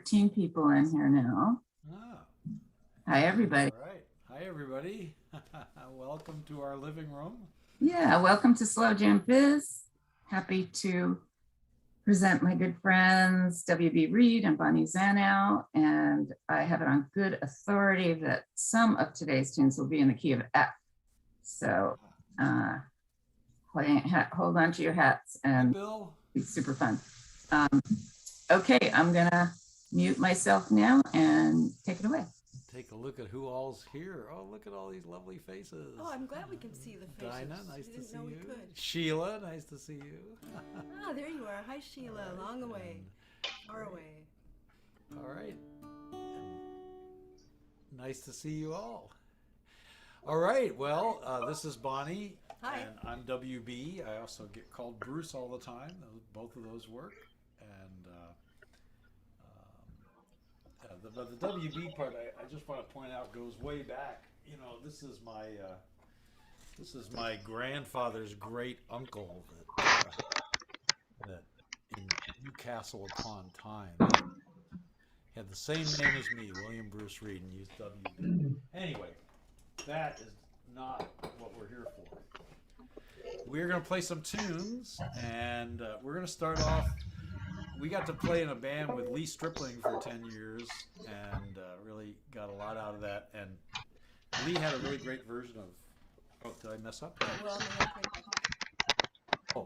13 people in here now. Ah, Hi, everybody. all right. Hi, everybody. Welcome to our living room. Yeah, welcome to Slow Jam Fizz. Happy to present my good friends, W.B. Reid and Bonnie Zahnow. And I have it on good authority that some of today's tunes will be in the key of F. So hold on to your hats and Bill. be super fun. Okay, I'm gonna mute myself now and take it away. Take a look at who all's here. Oh, look at all these lovely faces. Oh, I'm glad we can see the faces. Dinah, nice to see you. Could. Sheila, nice to see you. Ah, there you are. Hi, Sheila. Long away. Far away. All right. Nice to see you all. All right. Well, this is Bonnie. Hi. And I'm WB. I also get called Bruce all the time. Both of those work. And the WB part, I just want to point out, goes way back. You know, this is my grandfather's great uncle that in Newcastle upon Tyne had the same name as me, William Bruce Reid, and used WB. Anyway, that is not what we're here for. We're going to play some tunes, and we're going to start off. We got to play in a band with Lee Stripling for 10 years and really got a lot out of that. And Lee had a really great version of... Oh, did I mess up? Oh,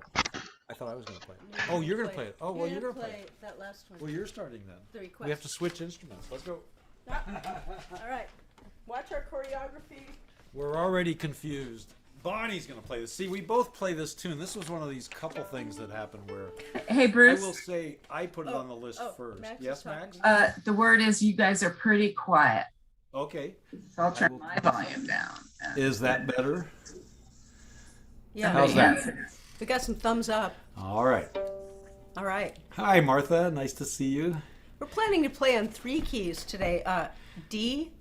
I thought I was going to play it. Oh, you're going to play it. Oh, well, you're going to play it. That last one. Well, you're starting then. The request. We have to switch instruments. Let's go. All right. Watch our choreography. We're already confused. Bonnie's going to play this. See, we both play this tune. This was one of these couple things that happened where... Hey, Bruce. I will say I put it on the list first. Max Yes, Max? The word is you guys are pretty quiet. Okay. So I'll turn my volume down. Is that better? Yeah. How's that? We got some thumbs up. All right. All right. Hi, Martha. Nice to see you. We're planning to play on 3 keys today. D,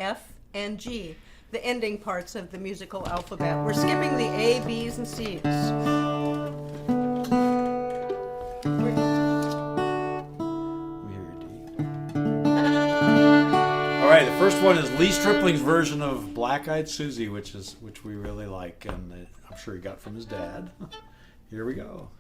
F, and G. The ending parts of the musical alphabet. We're skipping the A, B's, and C's. Let me hear your D. All right, the first one is Lee Stripling's version of Black Eyed Susie, which we really like, and I'm sure he got from his dad. Here we go.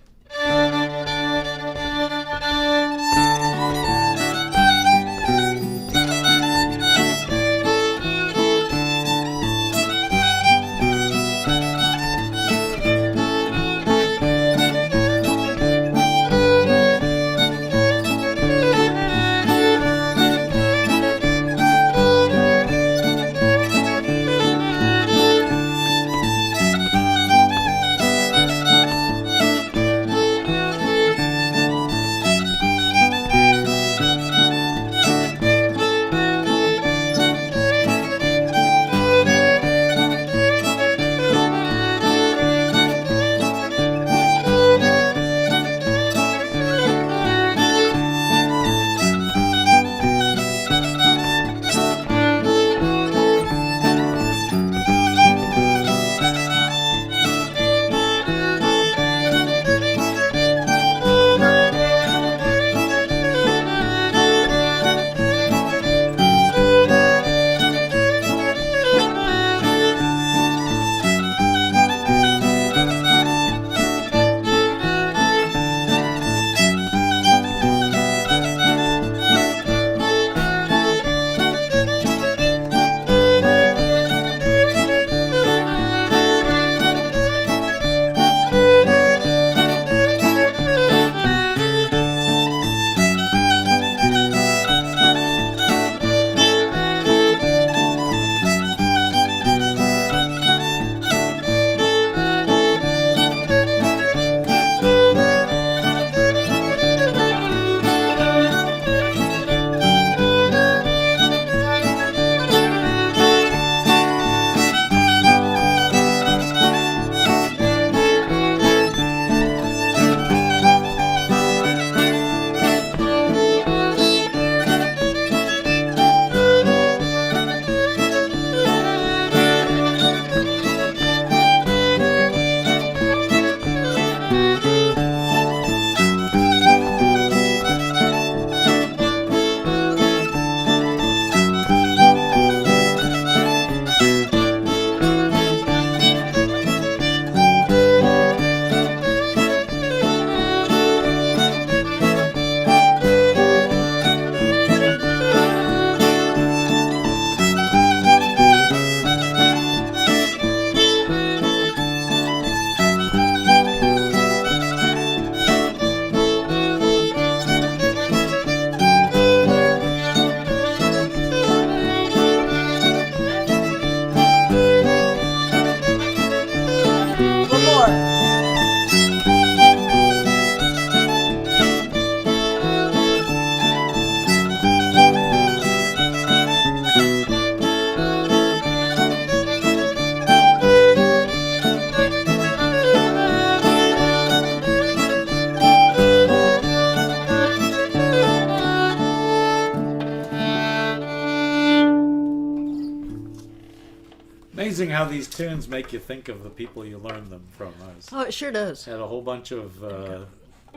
amazing how these tunes make you think of the people you learn them from. Oh, it sure does. Had a whole bunch of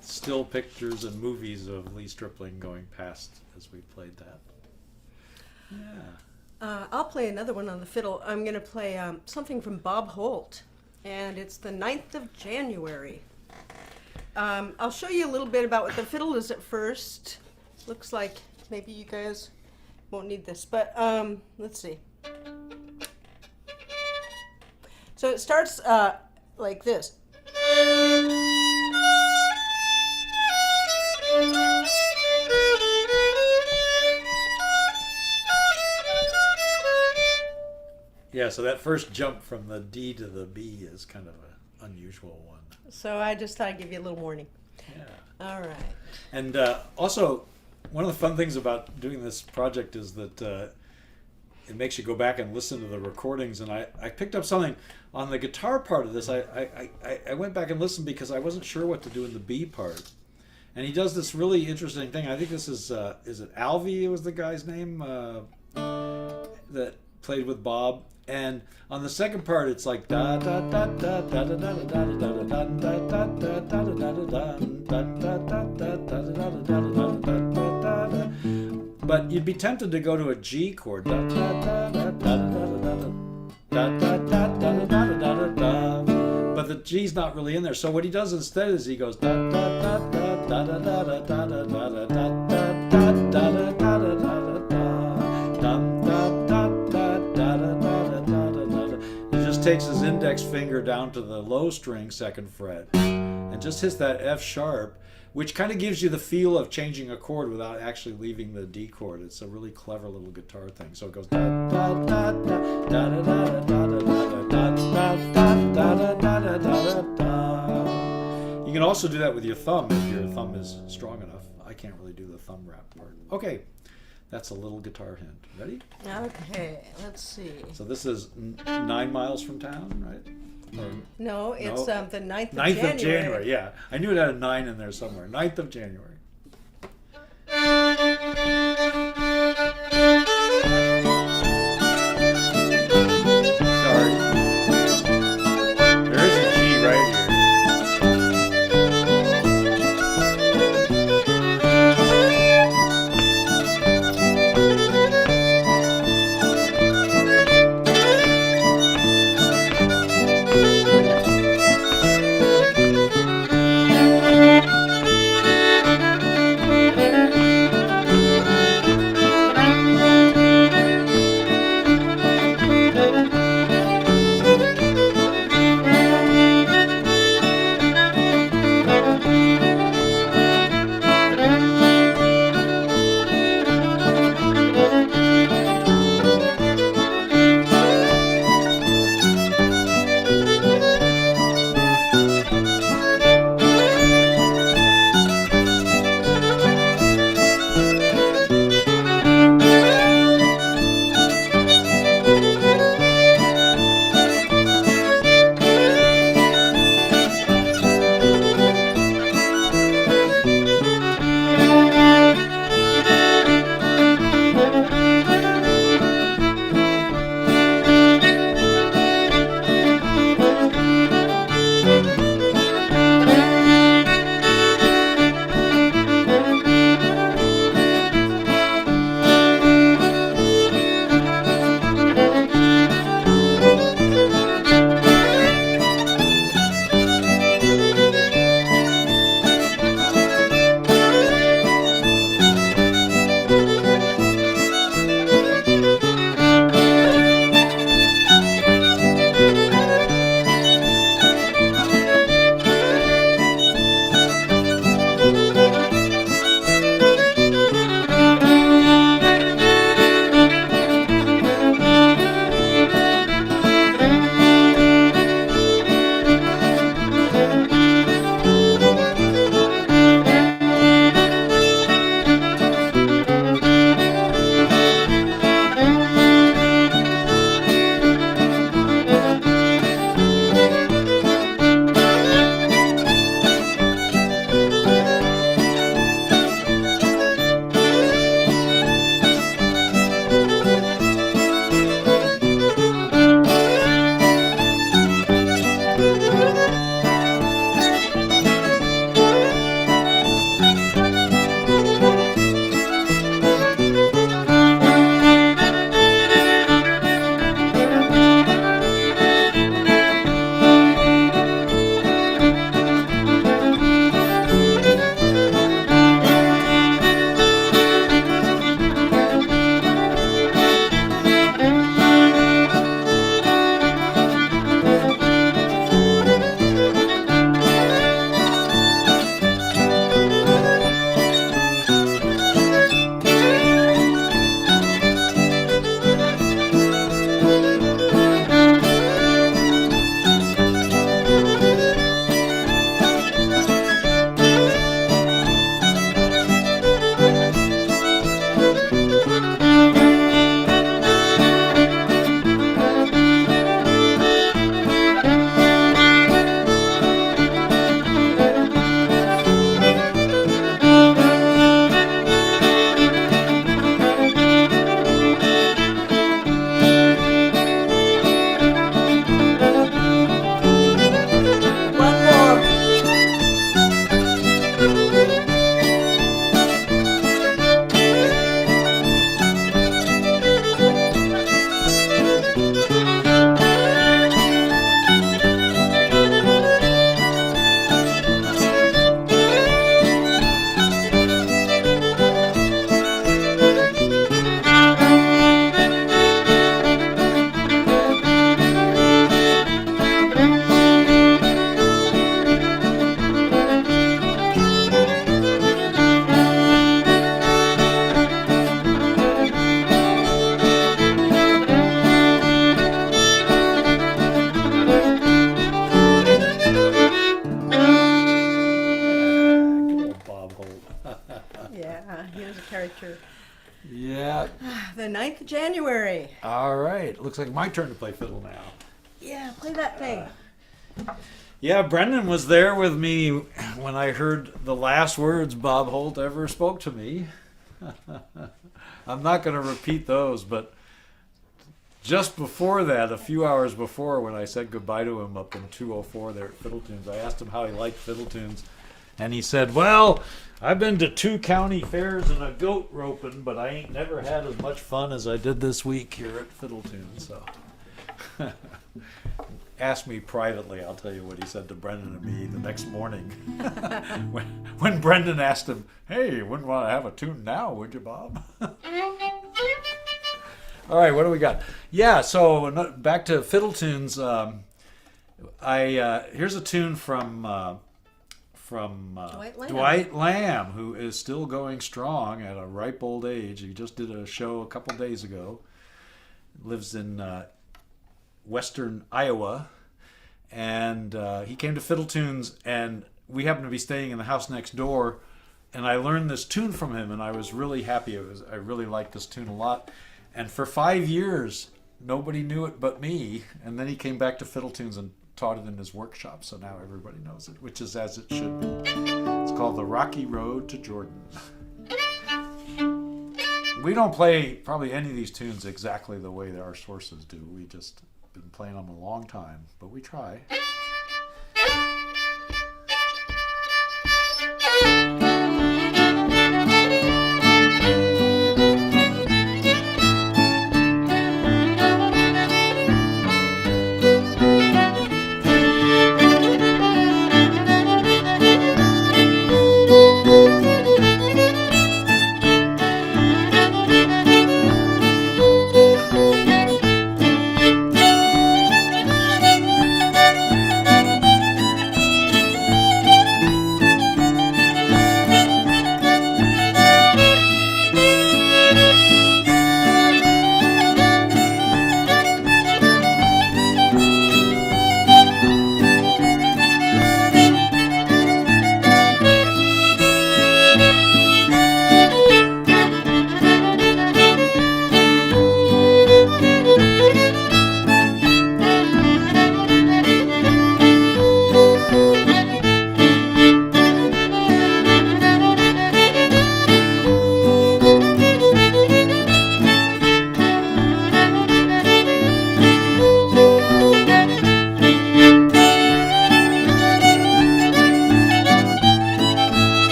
still pictures and movies of Lee Stripling going past as we played that. Yeah. I'll play another one on the fiddle. I'm going to play something from Bob Holt, and it's the 9th of January. I'll show you a little bit about what the fiddle is at first. Looks like maybe you guys won't need this, but let's see. So it starts like this. Yeah, so that first jump from the D to the B is kind of an unusual one. So I just thought I'd give you a little warning. Yeah. All right. And also, one of the fun things about doing this project is that it makes you go back and listen to the recordings. And I picked up something on the guitar part of this. I went back and listened because I wasn't sure what to do in the B part. And he does this really interesting thing. I think this is it Alvy was the guy's name that played with Bob. And on the second part, it's like da da da da da da da da da da da da da da. But you'd be tempted to go to a G chord. Da da da da da da da da da da da da. But the G's not really in there. So what he does instead is he goes da da da da da da da da da da da da da da da da. Takes his index finger down to the low string second fret and just hits that F sharp, which kind of gives you the feel of changing a chord without actually leaving the D chord. It's a really clever little guitar thing. So it goes da da da da da da da da da da da da da. You can also do that with your thumb if your thumb is strong enough. I can't really do the thumb wrap part. Okay. That's a little guitar hint. Ready? Okay, let's see. So this is 9 miles from town, right? Or, no, it's the 9th of 9th January. of January, yeah. I knew it had a 9 in there somewhere. 9th of January. Sorry. There is a G right here. Sorry, true. Yeah. The 9th of January. All right. Looks like my turn to play fiddle now. Yeah, play that thing. Yeah, Brendan was there with me when I heard the last words Bob Holt ever spoke to me. I'm not going to repeat those, but just before that, a few hours before, when I said goodbye to him up in 204 there at Fiddle Tunes, I asked him how he liked Fiddle Tunes, and he said, well, I've been to 2 county fairs and a goat roping, but I ain't never had as much fun as I did this week here at Fiddle Tunes. So ask me privately, I'll tell you what he said to Brendan and me the next morning. when Brendan asked him, hey, you wouldn't want to have a tune now, would you, Bob? All right, what do we got? Yeah, so back to Fiddle Tunes. Here's a tune from Dwight Lamb, who is still going strong at a ripe old age. He just did a show a couple days ago. Lives in western Iowa, and he came to Fiddle Tunes, and we happened to be staying in the house next door, and I learned this tune from him, and I was really happy. I really liked this tune a lot. And for 5 years, nobody knew it but me. And then he came back to Fiddle Tunes and taught it in his workshop. So now everybody knows it, which is as it should be. It's called The Rocky Road to Jordan. We don't play probably any of these tunes exactly the way that our sources do. We just been playing them a long time, but we try.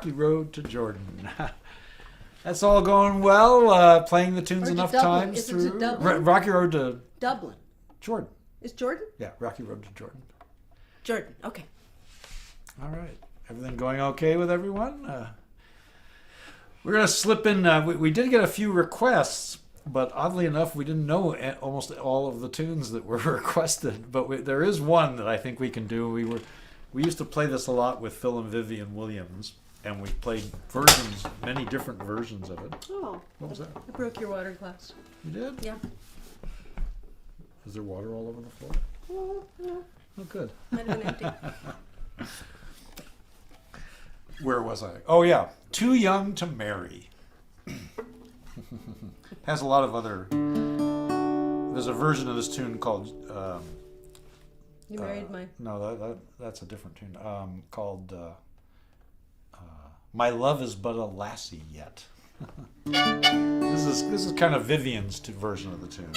Rocky Road to Jordan. That's all going well. Playing the tunes Or to enough Dublin. times Is it to through Dublin? Rocky Road to Dublin. Jordan. Is Jordan? Yeah, Rocky Road to Jordan. Jordan. Okay. All right. Everything going okay with everyone? We're going to slip in. We did get a few requests, but oddly enough, we didn't know almost all of the tunes that were requested. But there is one that I think we can do. We used to play this a lot with Phil and Vivian Williams, and we played versions, many different versions of it. Oh. What was that? I broke your water glass. You did? Yeah. Is there water all over the floor? Oh, good. Might have been empty. Where was I? Oh, yeah. Too Young to Marry. Has a lot of other... There's a version of this tune called... You married my... No, that's a different tune. Called My Love Is But a Lassie Yet. This is kind of Vivian's version of the tune.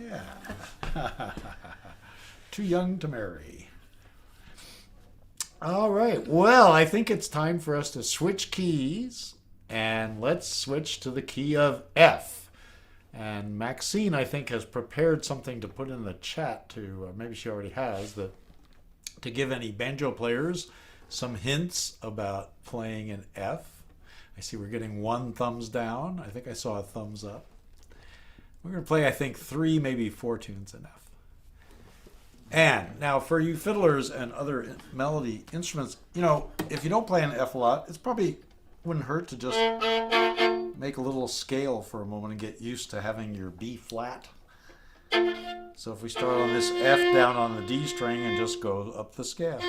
Yeah. Too Young to Marry. All right. Well, I think it's time for us to switch keys, and let's switch to the key of F. And Maxine, I think, has prepared something to put in the chat to, maybe she already has, that to give any banjo players some hints about playing an F. I see we're getting 1 thumbs down. I think I saw a thumbs up. We're going to play, I think, 3, maybe 4 tunes in F. And now for you fiddlers and other melody instruments, you know, if you don't play an F a lot, it's probably wouldn't hurt to just make a little scale for a moment and get used to having your B flat. So if we start on this F down on the D string and just go up the scale.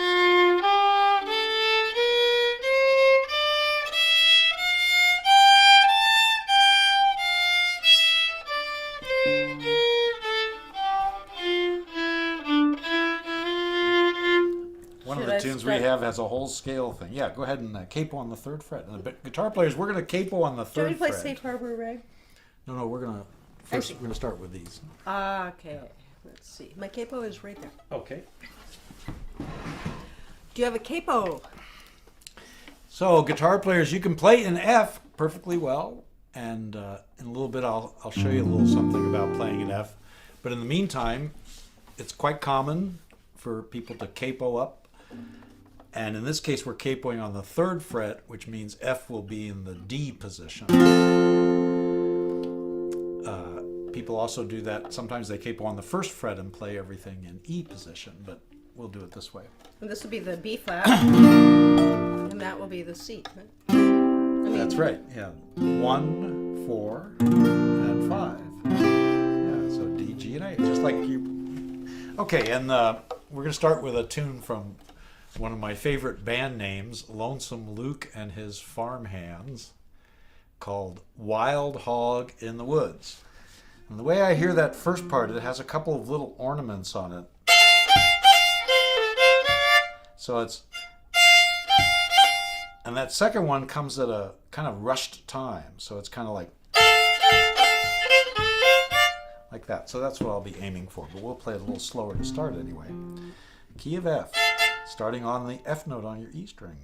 One of the tunes we have has a whole scale thing. Yeah, go ahead and capo on the 3rd fret. And the guitar players, we're going to capo on the 3rd fret. Do you play Safe Harbor, Ray? No, we're going to first. We're going to start with these. Okay. Let's see. My capo is right there. Okay. Do you have a capo? So, guitar players, you can play in F perfectly well, and in a little bit I'll show you a little something about playing in F. But in the meantime, it's quite common for people to capo up. And in this case, we're capoing on the 3rd fret, which means F will be in the D position. People also do that. Sometimes they capo on the 1st fret and play everything in E position, but we'll do it this way. And this will be the B flat, and that will be the C. Right? That's right. Yeah, 1, 4, and 5. Yeah, so D, G, and A, just like you. Okay, and we're going to start with a tune from one of my favorite band names, Lonesome Luke and His Farmhands, called Wild Hog in the Woods. And the way I hear that first part, it has a couple of little ornaments on it. So it's, and that second one comes at a kind of rushed time. So it's kind of like that. So that's what I'll be aiming for. But we'll play it a little slower to start anyway. Key of F, starting on the F note on your E string.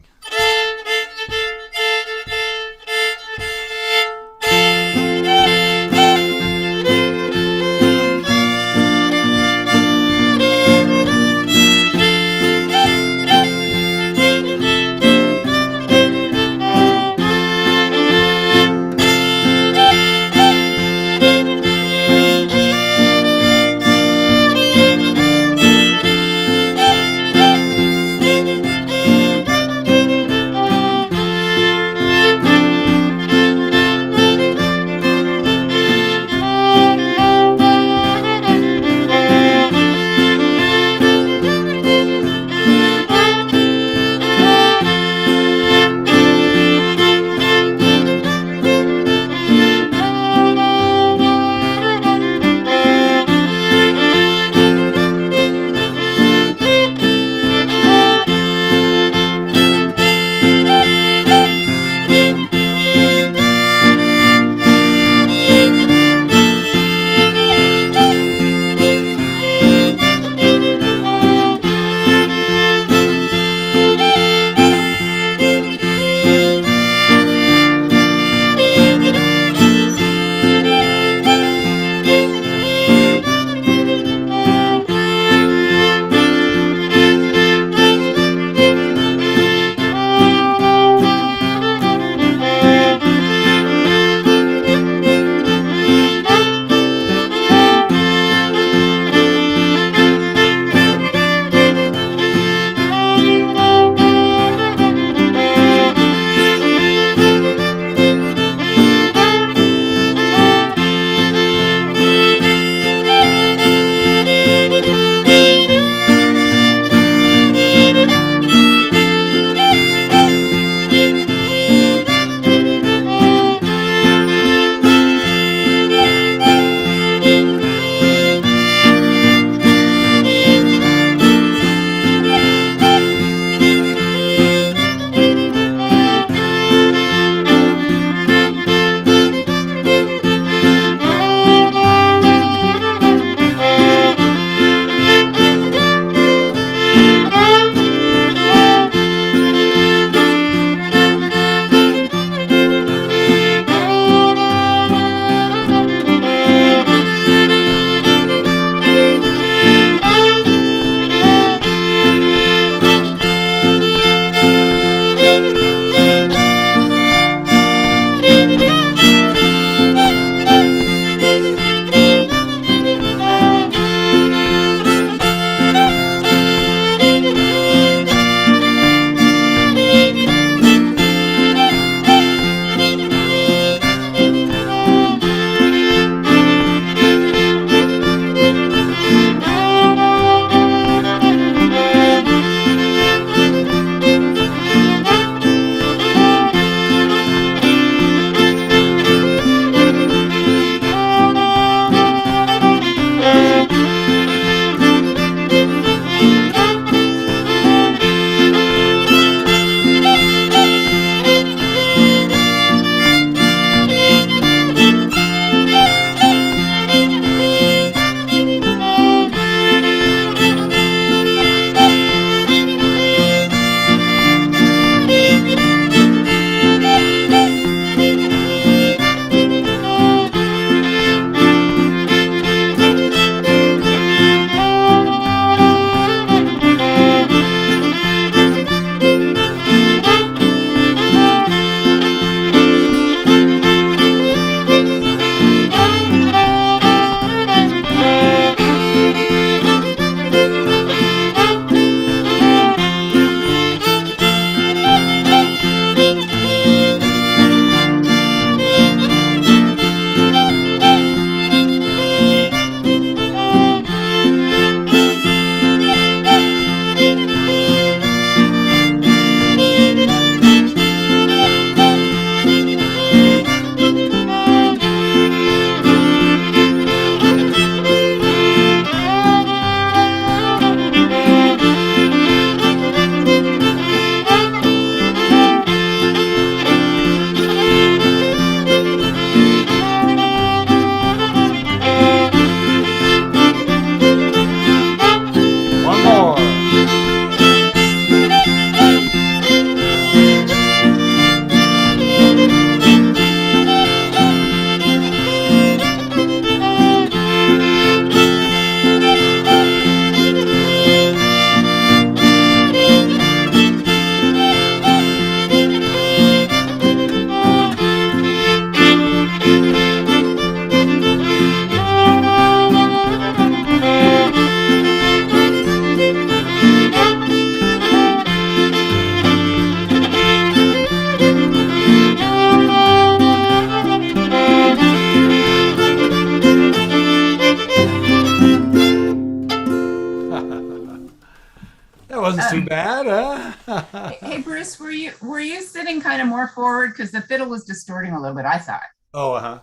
Bruce, were you sitting kind of more forward because the fiddle was distorting a little bit? I thought. Oh, uh-huh.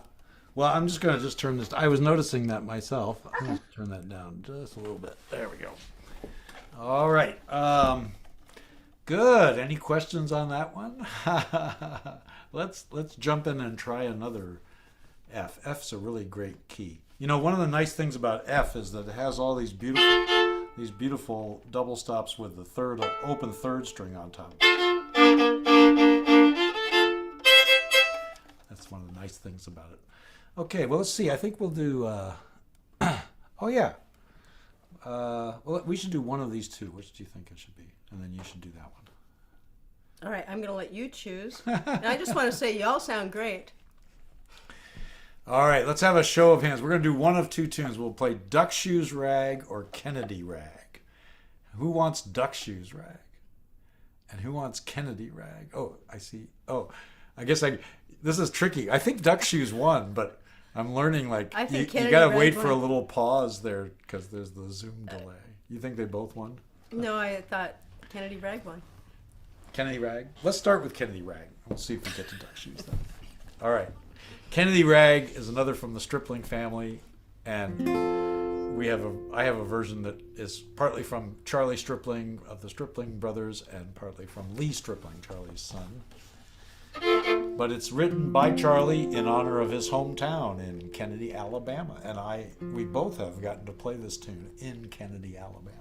Well, I'm just going to turn this. I was noticing that myself. I'm going to turn that down just a little bit. There we go. All right. Good. Any questions on that one? Let's jump in and try another F. F's a really great key. You know, one of the nice things about F is that it has all these beautiful double stops with the open third string on top. That's one of the nice things about it. Okay, well, let's see. I think we'll do. Oh yeah. Well, we should do one of these two. Which do you think it should be? And then you should do that one. All right, I'm going to let you choose. And I just want to say, y'all sound great. All right, let's have a show of hands. We're going to do one of two tunes. We'll play Duck Shoes Rag or Kennedy Rag. Who wants Duck Shoes Rag? And who wants Kennedy Rag? Oh, I see. Oh, I guess this is tricky. I think Duck Shoes won, but I'm learning you got to wait for a little pause there because there's the Zoom delay. You think they both won? No, I thought Kennedy Rag won. Kennedy Rag? Let's start with Kennedy Rag. We'll see if we get to Duck Shoes then. All right. Kennedy Rag is another from the Stripling family, and I have a version that is partly from Charlie Stripling of the Stripling brothers and partly from Lee Stripling, Charlie's son. But it's written by Charlie in honor of his hometown in Kennedy, Alabama, and we both have gotten to play this tune in Kennedy, Alabama.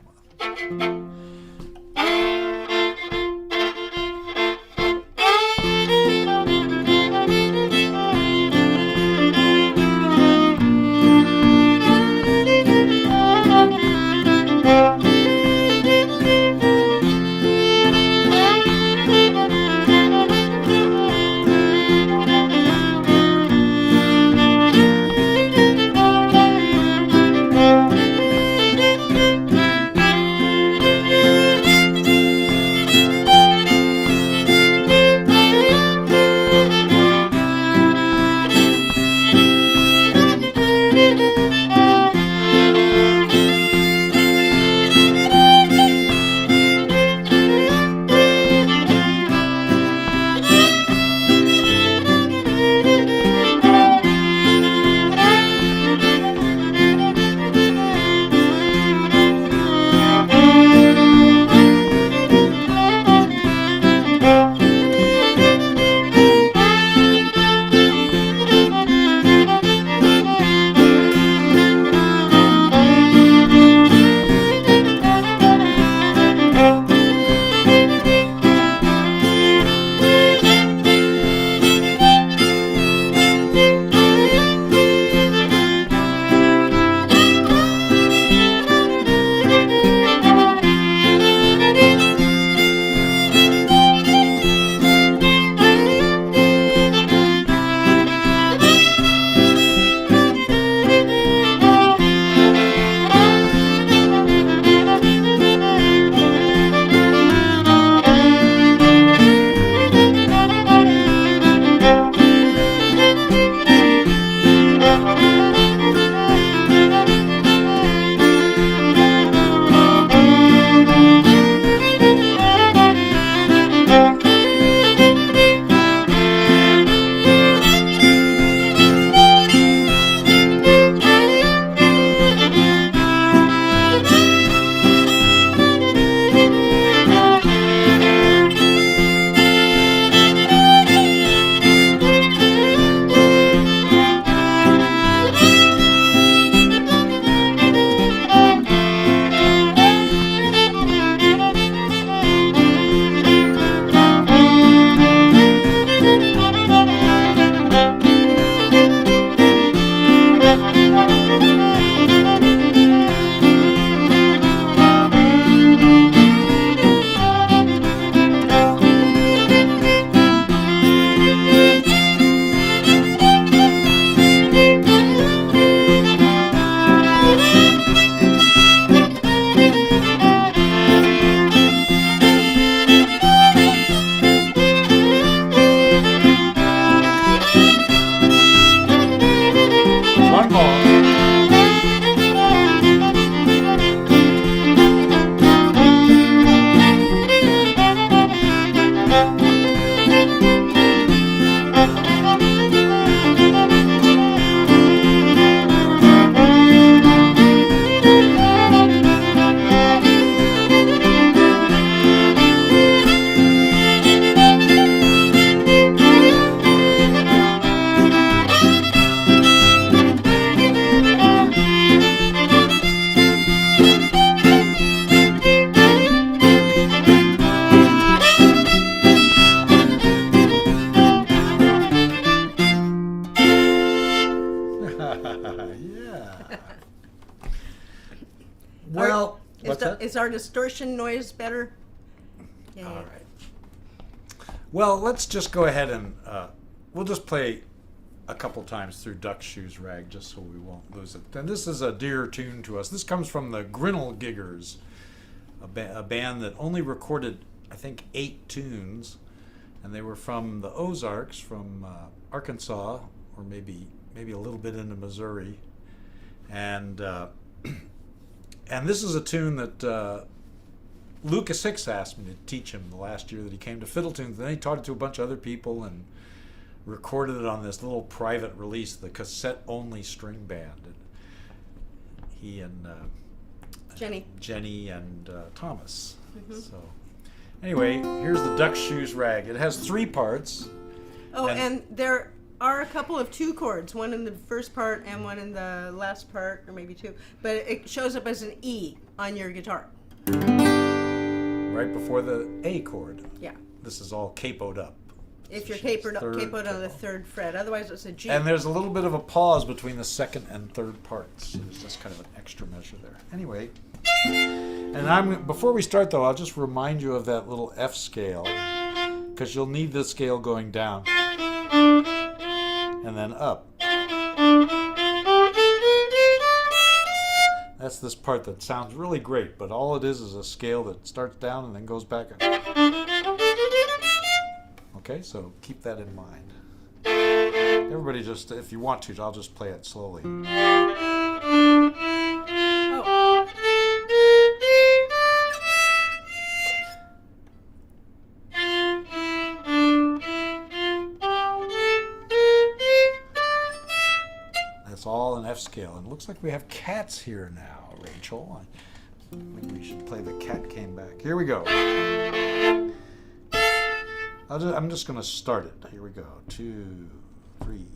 Is our distortion noise better? Yeah. All right. Well, let's just go ahead and we'll just play a couple times through Duck Shoes Rag just so we won't lose it. And this is a dear tune to us. This comes from the Grinnell Giggers, a band that only recorded, I think, 8 tunes, and they were from the Ozarks, from Arkansas, or maybe a little bit into Missouri, and this is a tune that Lucas Hicks asked me to teach him the last year that he came to Fiddle Tunes. Then he taught it to a bunch of other people and recorded it on this little private release, the cassette-only string band. And he and Jenny and Thomas. Mm-hmm. So anyway, here's the Duck Shoes Rag. It has 3 parts. Oh, and there are a couple of 2 chords, one in the first part and one in the last part, or maybe 2. But it shows up as an E on your guitar. Right before the A chord. Yeah. This is all capoed up. If you're capoed on the 3rd fret, otherwise it's a G. And there's a little bit of a pause between the 2nd and 3rd parts. So there's just kind of an extra measure there. Anyway, and before we start though, I'll just remind you of that little F scale, because you'll need this scale going down and then up. That's this part that sounds really great, but all it is a scale that starts down and then goes back up. Okay, so keep that in mind. Everybody just, if you want to, I'll just play it slowly. Oh. That's all an F scale. And it looks like we have cats here now, Rachel. Maybe we should play The Cat Came Back. Here we go. I'm just going to start it. Here we go. 2, 3.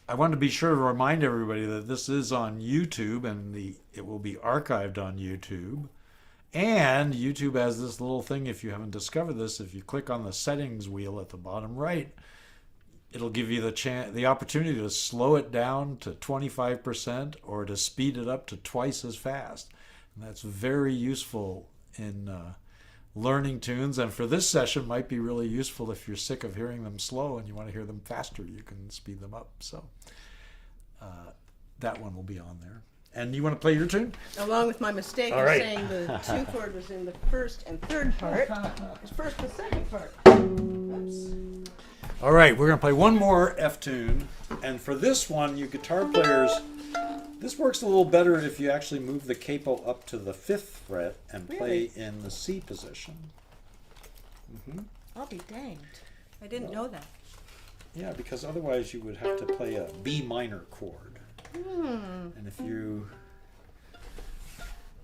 I want to be sure to remind everybody that this is on YouTube, and it will be archived on YouTube. And YouTube has this little thing, if you haven't discovered this, if you click on the settings wheel at the bottom right, it'll give you the opportunity to slow it down to 25% or to speed it up to twice as fast. And that's very useful in learning tunes, and for this session might be really useful if you're sick of hearing them slow and you want to hear them faster. You can speed them up. So that one will be on there. And you want to play your tune? Along with my mistake All of right. saying the 2 chord was in the first and third part. It's first and second part. Oops. All right, we're going to play one more F tune. And for this one, you guitar players, this works a little better if you actually move the capo up to the 5th fret and play in the C position. I'll be danged. I didn't know that. Yeah, because otherwise you would have to play a B minor chord. And if you...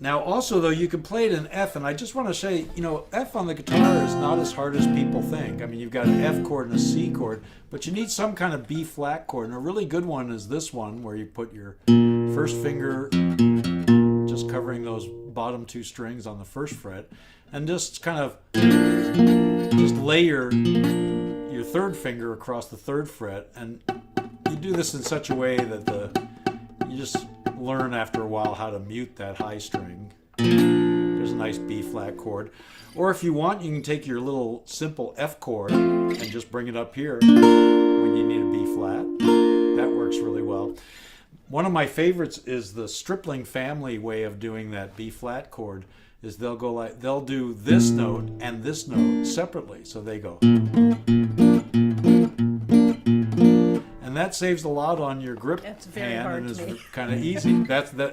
Now also though, you can play it in F, and I just want to say, you know, F on the guitar is not as hard as people think. I mean, you've got an F chord and a C chord, but you need some kind of B flat chord. And a really good one is this one, where you put your first finger just covering those bottom 2 strings on the 1st fret, and just kind of just lay your 3rd finger across the 3rd fret, and you do this in such a way that you just learn after a while how to mute that high string. There's a nice B flat chord. Or if you want, you can take your little simple F chord and just bring it up here when you need a B flat. That works really well. One of my favorites is the Stripling family way of doing that B flat chord. Is they'll do this note and this note separately. So they go. And that saves a lot on your grip That's very hand, hard and to is me. kind of easy.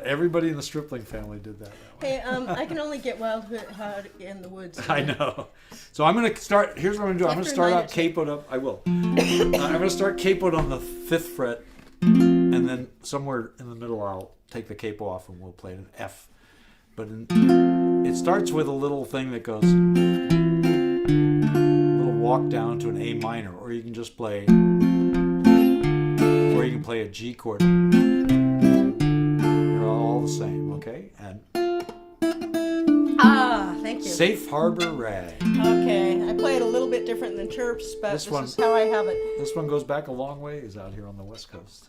Everybody in the Stripling family did that way. Hey, I can only get wild hard in the woods. I know. So I'm going to start. Here's what I'm going to do. I'm going to start out capoed up. I will. I'm going to start capoed on the 5th fret, and then somewhere in the middle I'll take the capo off and we'll play an F. But it starts with a little thing that goes, a little walk down to an A minor, or you can just play. Or you can play a G chord. They're all the same, okay? And Thank you. Safe Harbor Rag. Okay, I play it a little bit different than chirps, but this is how I have it. This one goes back a long ways out here on the West Coast.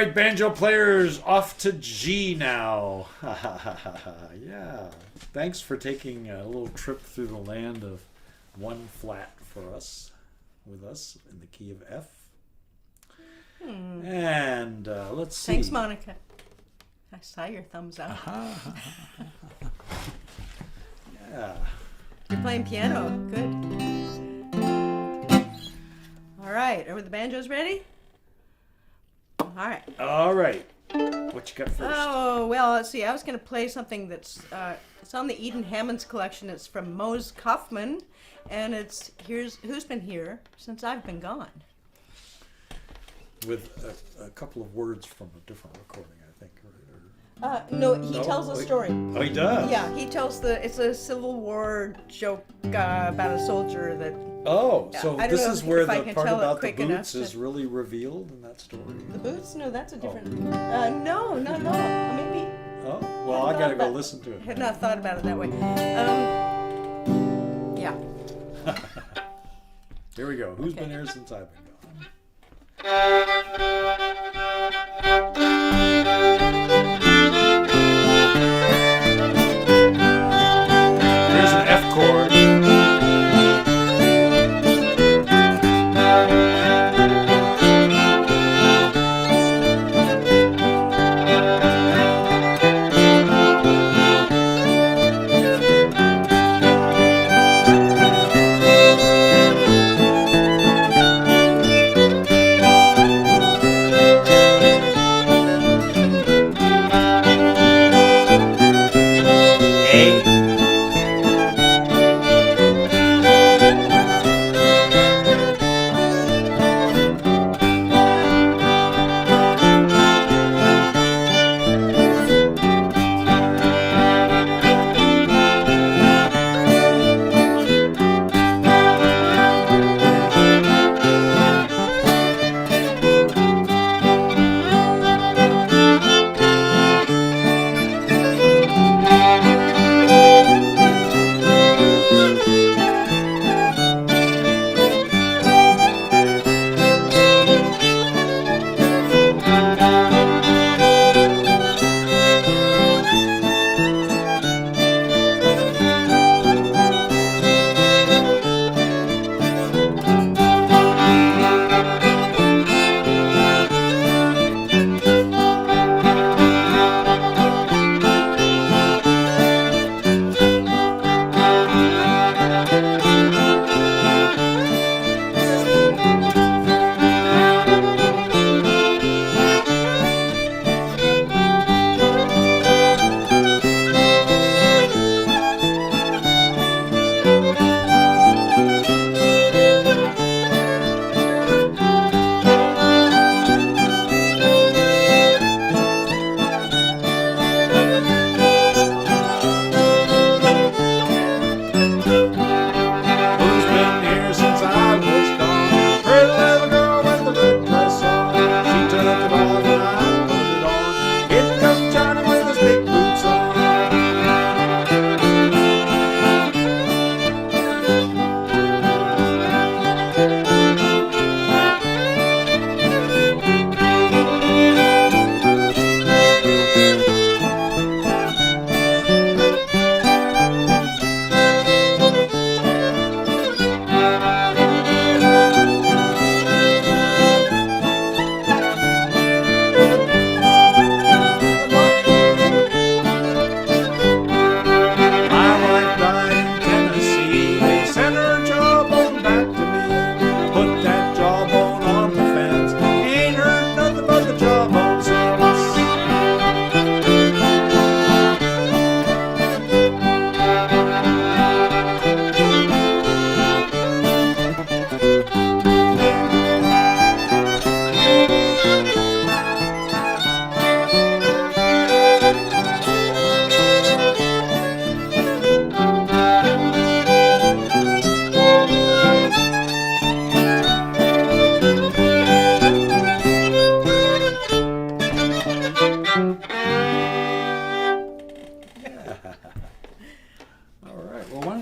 right, banjo players, off to G now. Yeah. Thanks for taking a little trip through the land of one flat for us, with us in the key of F. And let's see. Thanks, Monica. I saw your thumbs up. Yeah. You're playing piano. Good. All right. Are the banjos ready? All right. All right. What you got first? Oh, well, let's see. I was going to play something that's it's on the Eden Hammonds collection. It's from Mose Kaufman, and it's Who's Been Here Since I've Been Gone. With a couple of words from a different recording, I think. No, he tells a story. Oh, he does? Yeah, he tells it's a Civil War joke about a soldier that... Oh, Yeah, so I don't this know is if where I the can part tell it about the quick enough boots to- is really revealed in that story? The boots? No, that's a different... Oh. No. Maybe... Oh, well, I gotta go listen to it. I had not thought about it that way. Yeah. Here we go. Who's Okay. been here since I've been gone? Here's an F chord.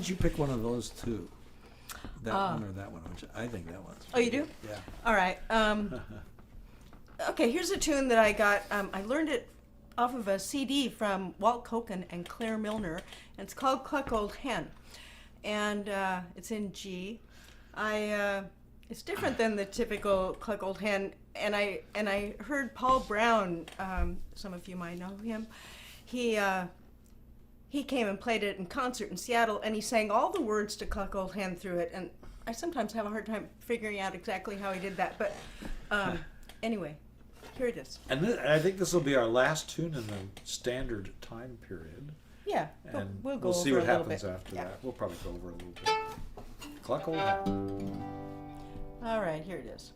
don't you pick one of those two? That one or that one? Which I think that one's. Oh, you do? Yeah. All right. Okay, here's a tune that I got. I learned it off of a CD from Walt Coken and Claire Milner, and it's called Cluck Old Hen. And it's in G. It's different than the typical Cluck Old Hen. And I heard Paul Brown, some of you might know him. He came and played it in concert in Seattle, and he sang all the words to Cluck Old Hen through it. And I sometimes have a hard time figuring out exactly how he did that. But anyway, here it is. And I think this will be our last tune in the standard time period. Yeah, And we'll go we'll see over what a little happens bit. after Yeah. that. We'll probably go over a little bit. Cluck Old Hen. All right, here it is.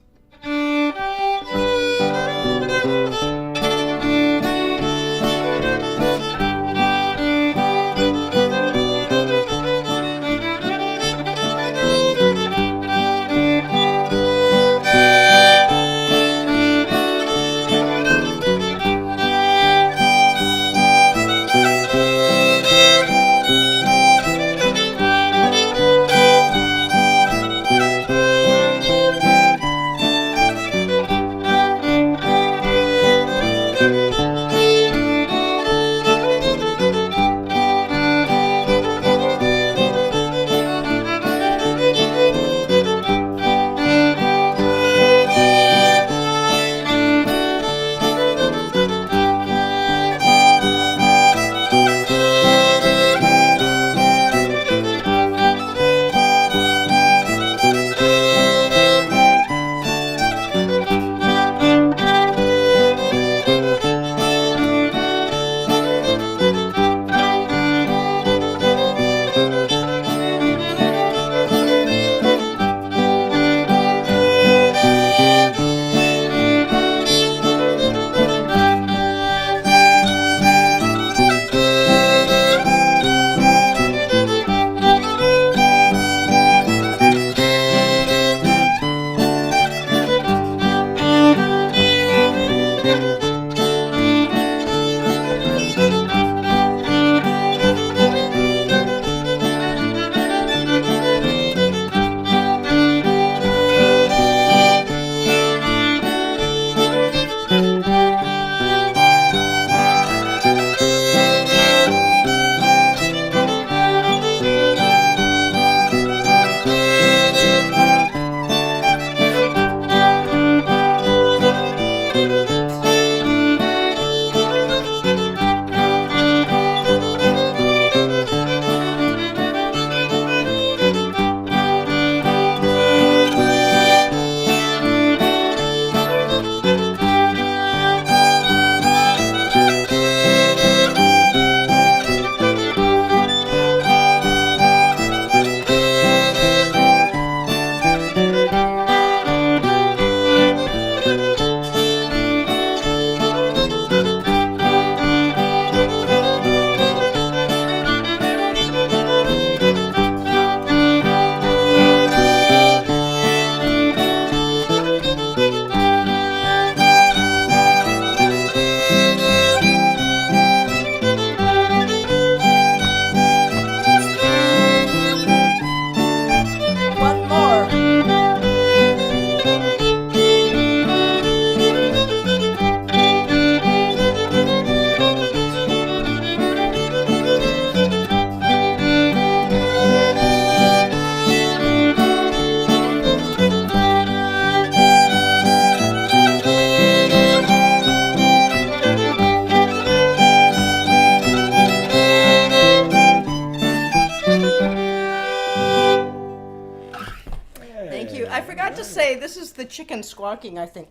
This is the chicken squawking, I think.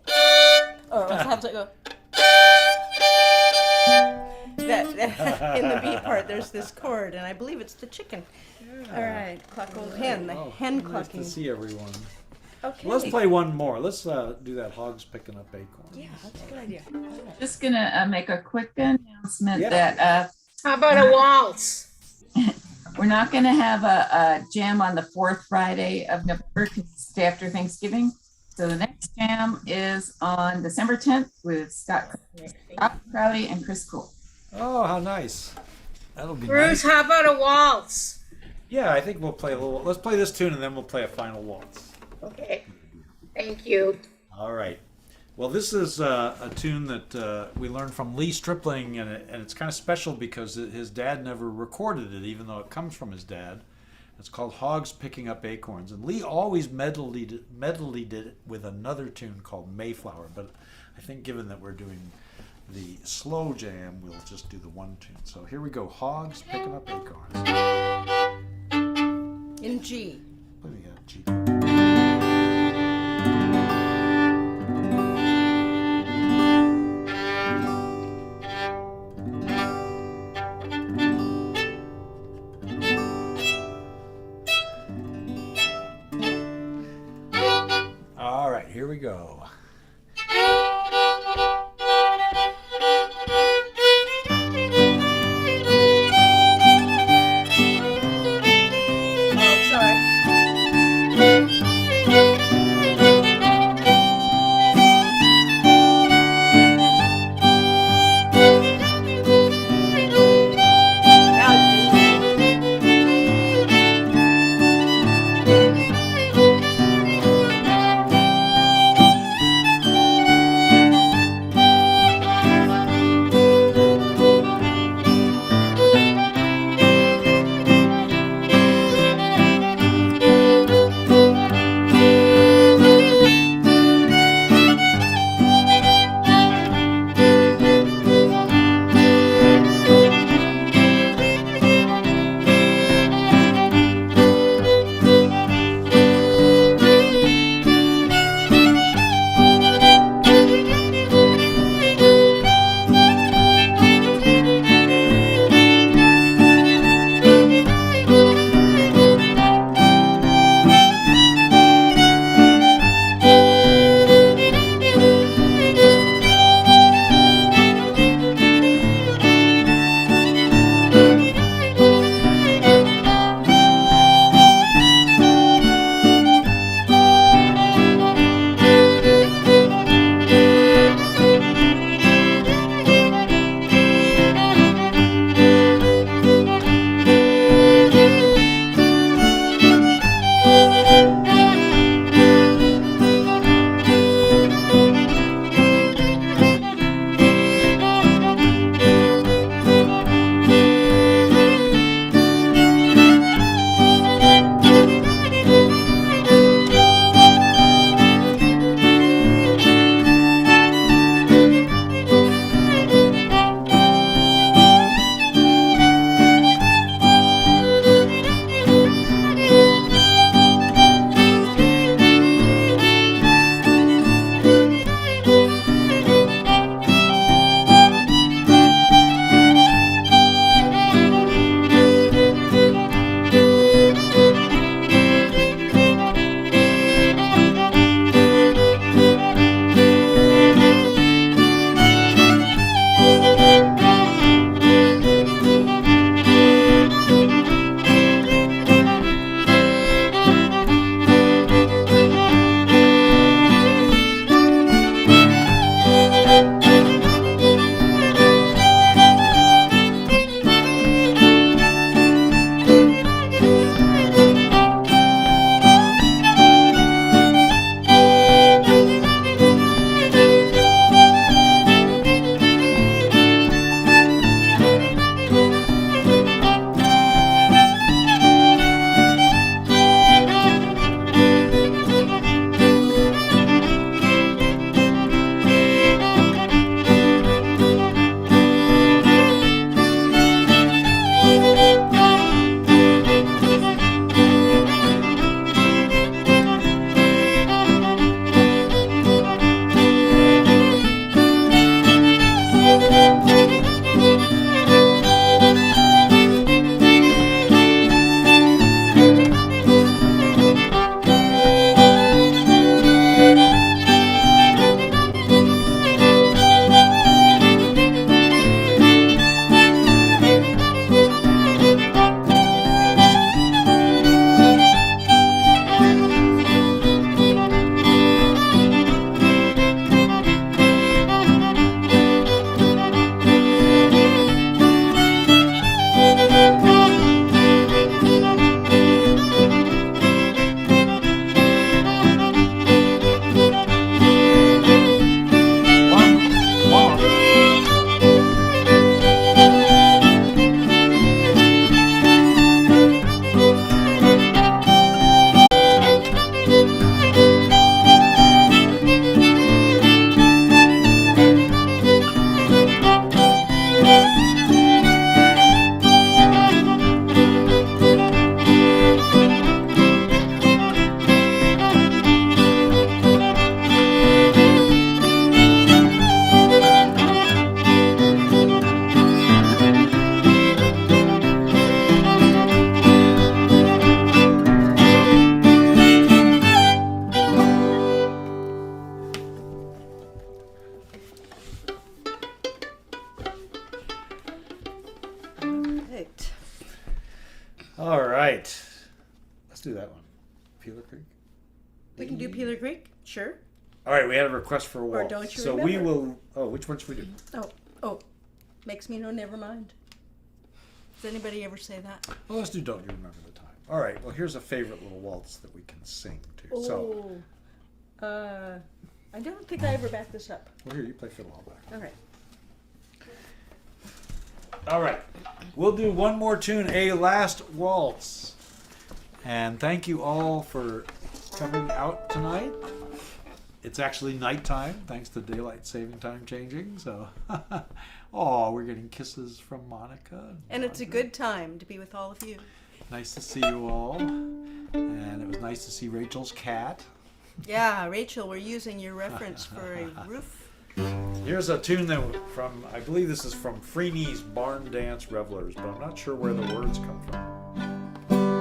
Oh, let's have to go. In the beat part, there's this chord, and I believe it's the chicken. Yeah. All right, Cluck Old Hen, the hen clucking. Nice to see everyone. Okay. Let's play one more. Let's do that Hogs picking up acorns. Yeah, that's a good idea. Just gonna make a quick announcement Yeah. that How about a waltz? we're not gonna have a jam on the fourth Friday of November because it's after Thanksgiving. So the next jam is on December 10th with Scott Crowley and Chris Cool. Oh, how nice. That'll be Bruce, nice. how about a waltz? Yeah, I think we'll play a little. Let's play this tune and then we'll play a final waltz. Okay. Thank you. All right. Well, this is a tune that we learned from Lee Stripling, and it's kind of special because his dad never recorded it, even though it comes from his dad. It's called Hogs Picking Up Acorns, and Lee always medleyed it with another tune called Mayflower, but I think given that we're doing the slow jam, we'll just do the one tune. So here we go, Hogs Picking Up Acorns. In G. Let me get G. All right, here we go. Oh, sorry. Now D. right. All right. Let's do that one. Peeler Creek. We can do Peeler Creek, sure. All right, we had a request for a waltz. don't you so we remember? will. Oh, which one should we do? Oh, makes me know never mind. Does anybody ever say that? Well, let's do Don't You Remember the Time. All right. Well, here's a favorite little waltz that we can sing to. So, I don't think I ever backed this up. well, here you play fiddle all back. All right. All right. We'll do one more tune, a last waltz. And thank you all for coming out tonight. It's actually nighttime, thanks to daylight saving time changing. So, oh, we're getting kisses from Monica. And it's a good time to be with all of you. Nice to see you all. And it was nice to see Rachel's cat. Yeah, Rachel, we're using your reference for a roof. Here's a tune that from, I believe this is from Freeney's Barn Dance Revelers, but I'm not sure where the words come from.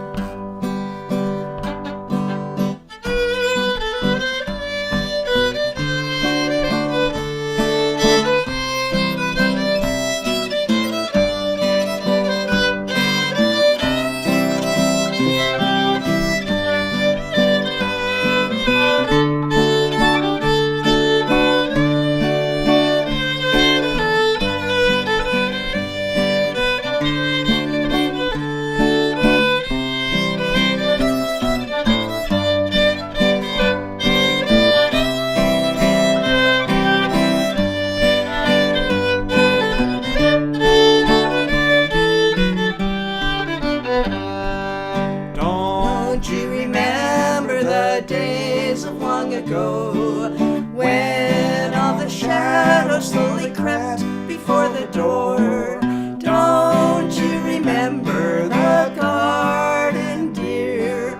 When all the shadows slowly crept before the door. Don't you remember the garden, dear,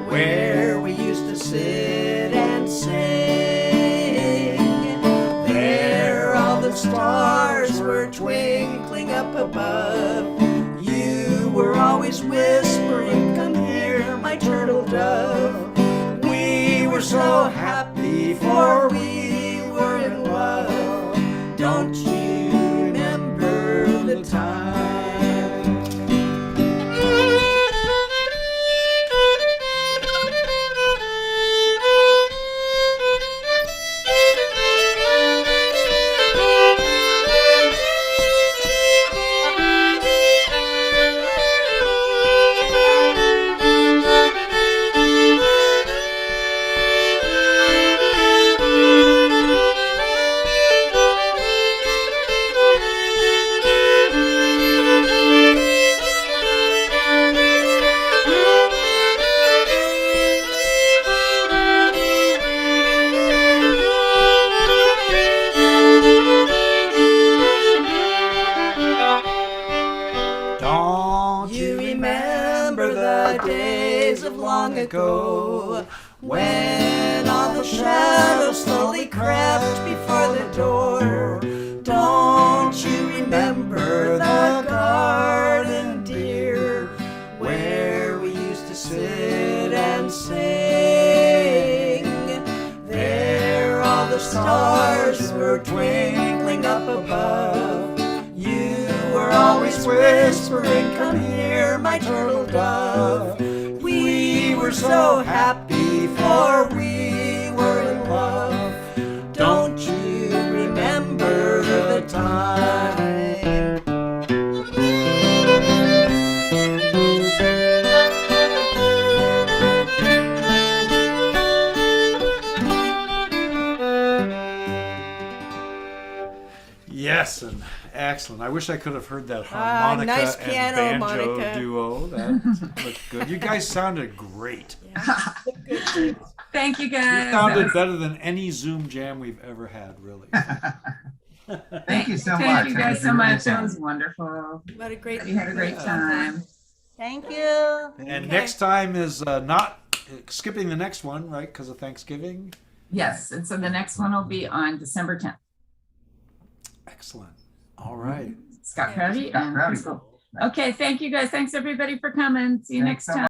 where we used to sit and sing? There all the stars were twinkling up above. You were always whispering, "Come here, my turtle dove." We were so happy, for we were in love. Don't you remember the time? Ago, when all the shadows slowly crept before the door. Don't you remember the garden, dear, where we used to sit and sing? There all the stars were twinkling up above. You were always whispering, "Come here, my turtle dove." We were so happy, for we were in love. Don't you remember the time? Yes, and excellent. I wish I could have heard that harmonica nice piano, and banjo Monica. duo. That looked good. You guys sounded great. Yeah. Thank you, You guys. sounded better than any Zoom jam we've ever had, really. Thank you so much. Thank you That guys was so really much. That fun. was wonderful. What a great We had a great time. Thank you. And Okay. next time is not skipping the next one, right? Because of Thanksgiving. Yes, and so the next one will be on December 10th. Excellent. All right. Scott Crowdy and Crowdy. Crystal. Okay, thank you guys. Thanks everybody for coming. See you Thanks next so time.